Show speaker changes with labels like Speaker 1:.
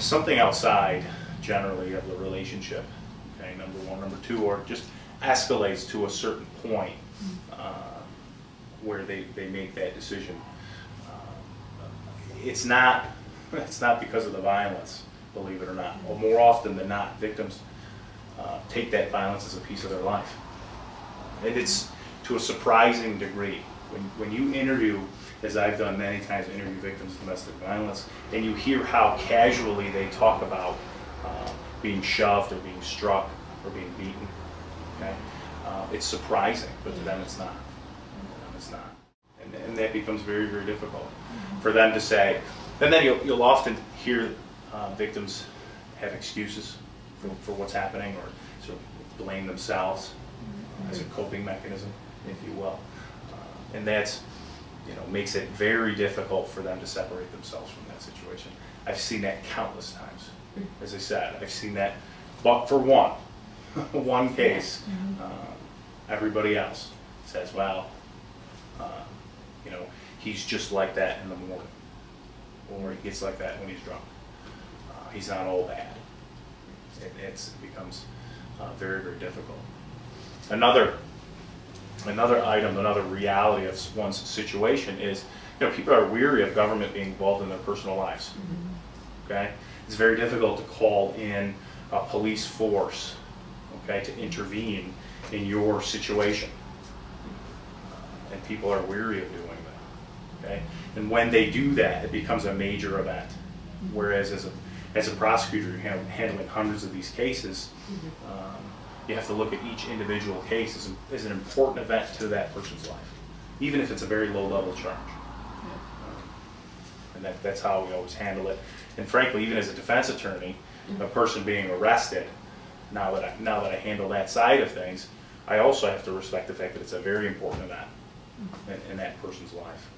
Speaker 1: something outside generally of the relationship, okay, number one, number two, or just escalates to a certain point where they make that decision. It's not because of the violence, believe it or not. Or more often than not, victims take that violence as a piece of their life. And it's to a surprising degree. When you interview, as I've done many times, interview victims of domestic violence, and you hear how casually they talk about being shoved or being struck or being beaten, okay? It's surprising, but to them it's not. It's not. And that becomes very, very difficult for them to say. And then you'll often hear victims have excuses for what's happening, or sort of blame themselves as a coping mechanism, if you will. And that's, makes it very difficult for them to separate themselves from that situation. I've seen that countless times. As I said, I've seen that, but for one case, everybody else says, well, he's just like that in the morning, or he gets like that when he's drunk. He's not all bad. It becomes very, very difficult. Another item, another reality of one's situation is, people are weary of government being involved in their personal lives. Okay, it's very difficult to call in a police force, okay, to intervene in your situation, and people are weary of doing that. Okay, and when they do that, it becomes a major event. Whereas as a prosecutor, you're handling hundreds of these cases. You have to look at each individual case as an important event to that person's life, even if it's a very low-level charge. And that's how we always handle it. And frankly, even as a defense attorney, a person being arrested, now that I handle that side of things, I also have to respect the fact that it's a very important event in that person's life.